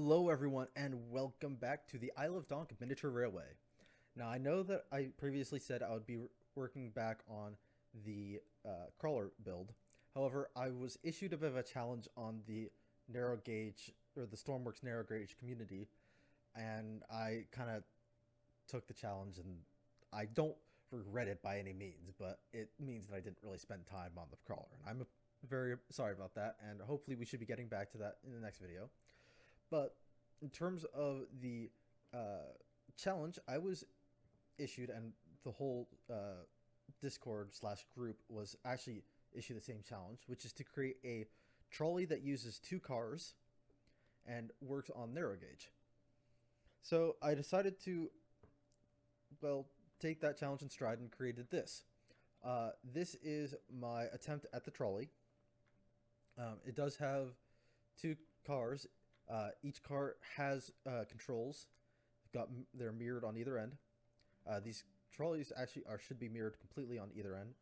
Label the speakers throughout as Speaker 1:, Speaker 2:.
Speaker 1: Hello everyone and welcome back to the Isle of Donk Miniature Railway. Now I know that I previously said I would be working back on the crawler build. However, I was issued a bit of a challenge on the narrow gauge or the Stormworks narrow gauge community, and I kind of took the challenge, and I don't regret it by any means, but it means that I didn't really spend time on the crawler, and I'm very sorry about that, and hopefully we should be getting back to that in the next video. But in terms of the challenge, I was issued, and the whole Discord slash group was actually issued the same challenge, which is to create a trolley that uses two cars and works on narrow gauge. So I decided to, well, take that challenge in stride and created this. This is my attempt at the trolley. It does have two cars. Each car has controls. They're mirrored on either end. These trolleys actually should be mirrored completely on either end.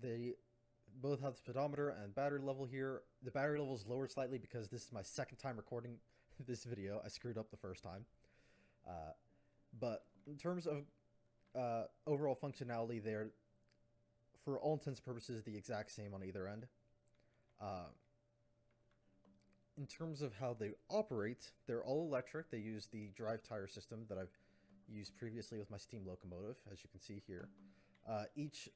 Speaker 1: They both have the speedometer and battery level here. The battery level is lowered slightly because this is my second time recording this video. I screwed up the first time. But in terms of overall functionality, they're, for all intents and purposes, the exact same on either end. In terms of how they operate, they're all electric. They use the drive tire system that I've used previously with my steam locomotive, as you can see here. Each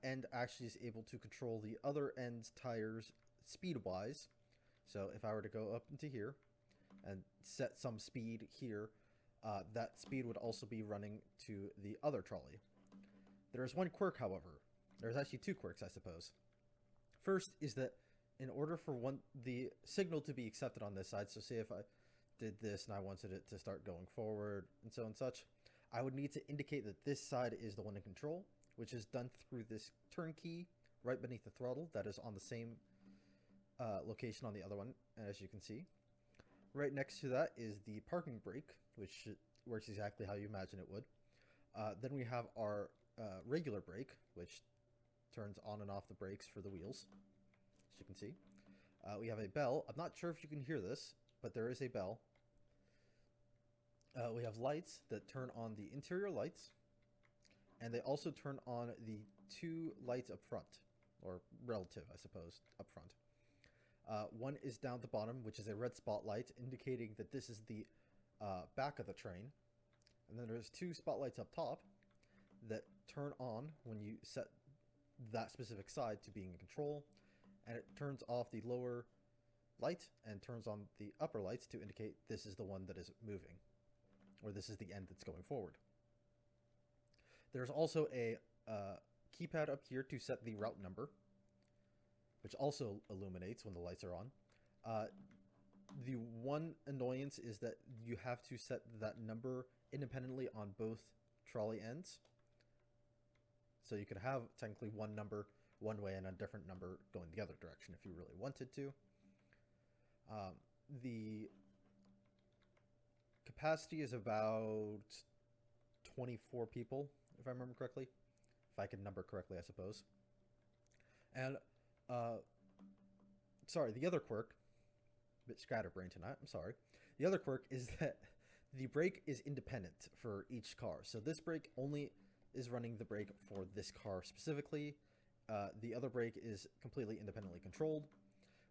Speaker 1: end actually is able to control the other end's tires speed-wise. So if I were to go up into here and set some speed here, that speed would also be running to the other trolley. There's one quirk, however. There's actually two quirks, I suppose. First is that in order for the signal to be accepted on this side, so say if I did this and I wanted it to start going forward and so and such, I would need to indicate that this side is the one in control, which is done through this turn key right beneath the throttle that is on the same location on the other one, as you can see. Right next to that is the parking brake, which works exactly how you imagine it would. Then we have our regular brake, which turns on and off the brakes for the wheels, as you can see. We have a bell. I'm not sure if you can hear this, but there is a bell. We have lights that turn on the interior lights, and they also turn on the two lights up front, or relative, I suppose, up front. One is down at the bottom, which is a red spotlight, indicating that this is the back of the train. And then there's two spotlights up top that turn on when you set that specific side to being in control, and it turns off the lower light and turns on the upper lights to indicate this is the one that is moving, or this is the end that's going forward. There's also a keypad up here to set the route number, which also illuminates when the lights are on. The one annoyance is that you have to set that number independently on both trolley ends. So you could have technically one number one way and a different number going the other direction if you really wanted to. The capacity is about 24 people, if I remember correctly. If I can number correctly, I suppose. And, sorry, the other quirk, a bit scatterbrained tonight, I'm sorry. The other quirk is that the brake is independent for each car. So this brake only is running the brake for this car specifically. The other brake is completely independently controlled,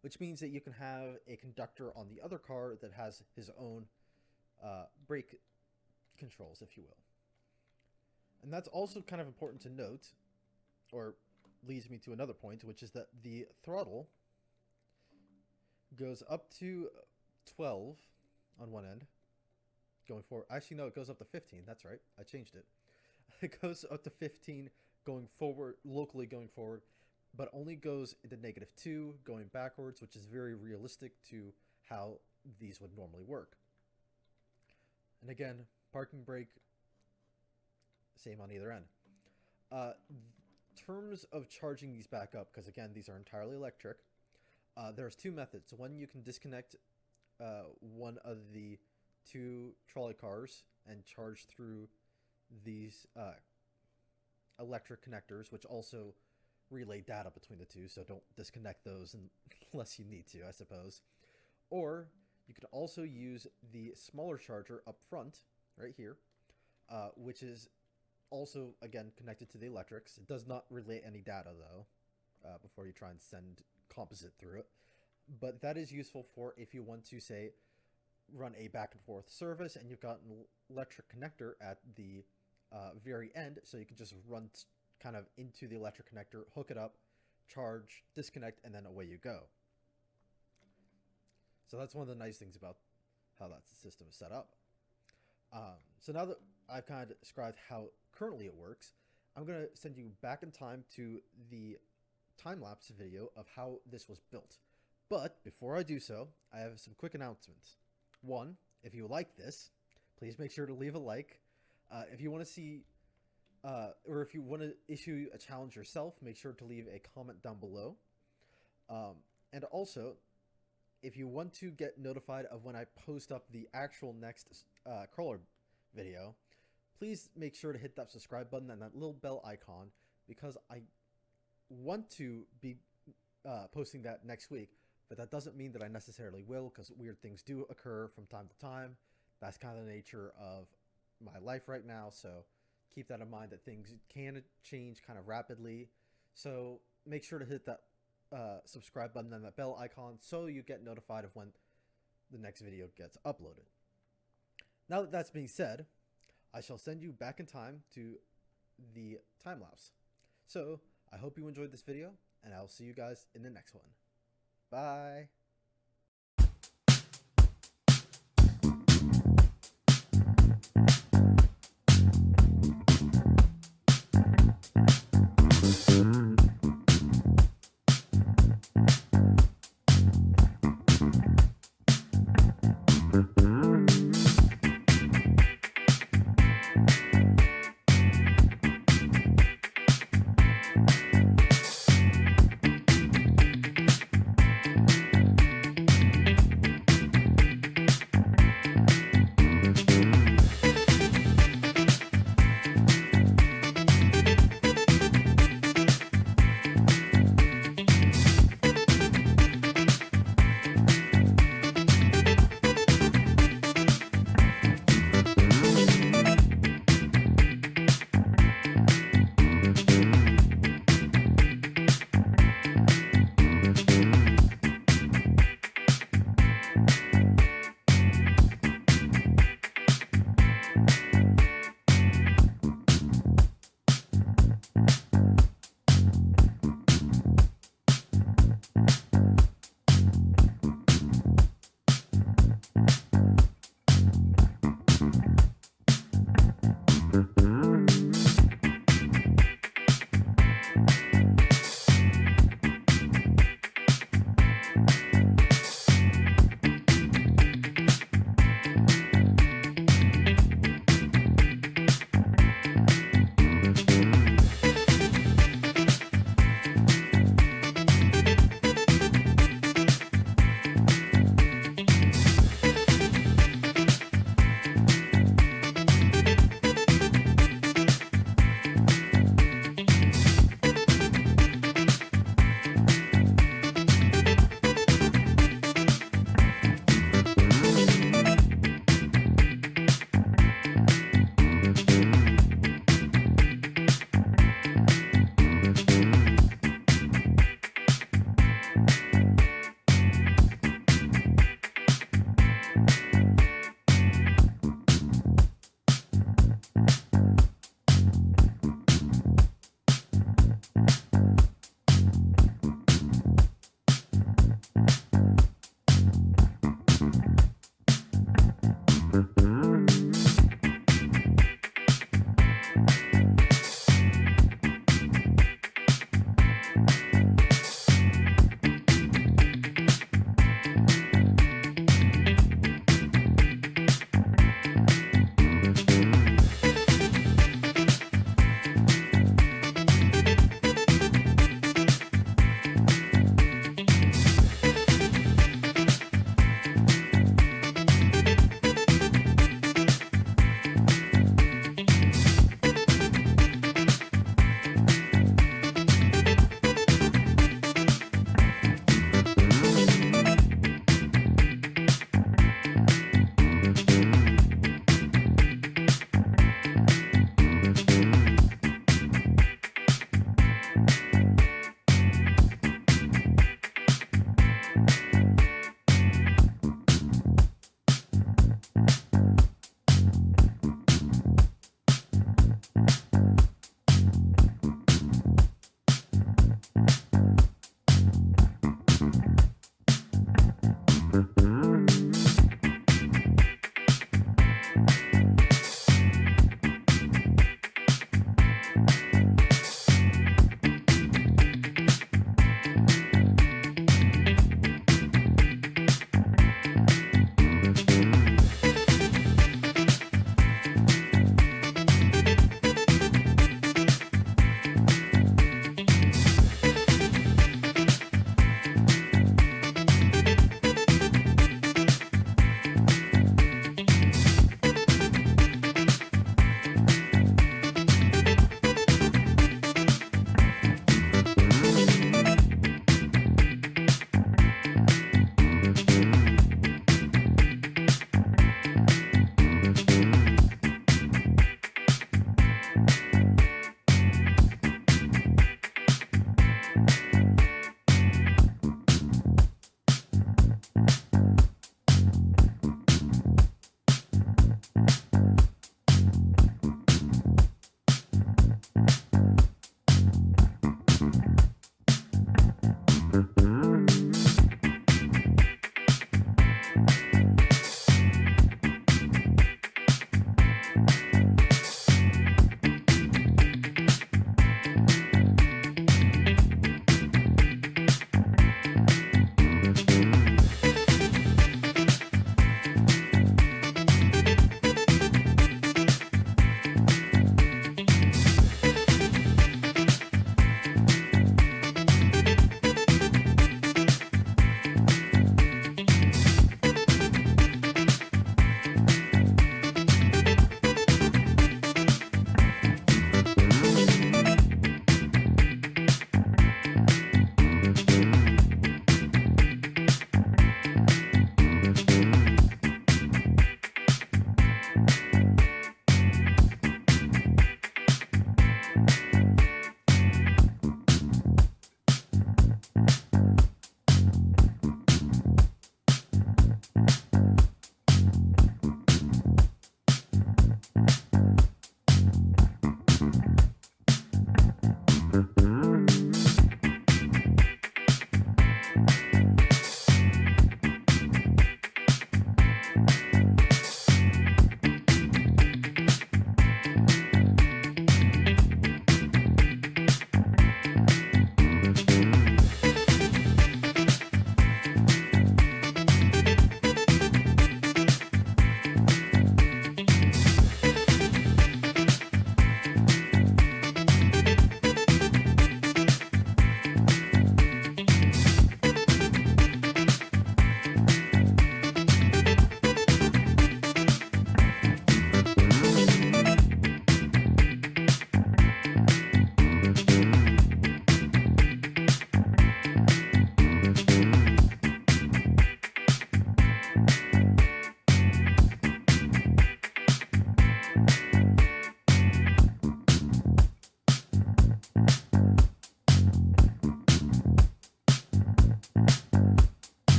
Speaker 1: which means that you can have a conductor on the other car that has his own brake controls, if you will. And that's also kind of important to note, or leads me to another point, which is that the throttle goes up to 12 on one end, going forward. Actually, no, it goes up to 15. That's right. I changed it. It goes up to 15 going forward, locally going forward, but only goes into -2 going backwards, which is very realistic to how these would normally work. And again, parking brake, same on either end. Terms of charging these back up, because again, these are entirely electric, there's two methods. One, you can disconnect one of the two trolley cars and charge through these electric connectors, which also relay data between the two, so don't disconnect those unless you need to, I suppose. Or you can also use the smaller charger up front, right here, which is also, again, connected to the electrics. It does not relay any data, though, before you try and send composite through it. But that is useful for if you want to, say, run a back and forth service and you've got an electric connector at the very end, so you can just run kind of into the electric connector, hook it up, charge, disconnect, and then away you go. So that's one of the nice things about how that system is set up. So now that I've kind of described how currently it works, I'm going to send you back in time to the time-lapse video of how this was built. But before I do so, I have some quick announcements. One, if you like this, please make sure to leave a like. If you want to see, or if you want to issue a challenge yourself, make sure to leave a comment down below. And also, if you want to get notified of when I post up the actual next crawler video, please make sure to hit that subscribe button and that little bell icon, because I want to be posting that next week, but that doesn't mean that I necessarily will, because weird things do occur from time to time. That's kind of the nature of my life right now, so keep that in mind, that things can change kind of rapidly. So make sure to hit that subscribe button and that bell icon so you get notified of when the next video gets uploaded. Now that that's being said, I shall send you back in time to the time lapse. So I hope you enjoyed this video, and I'll see you guys in the next one. Bye.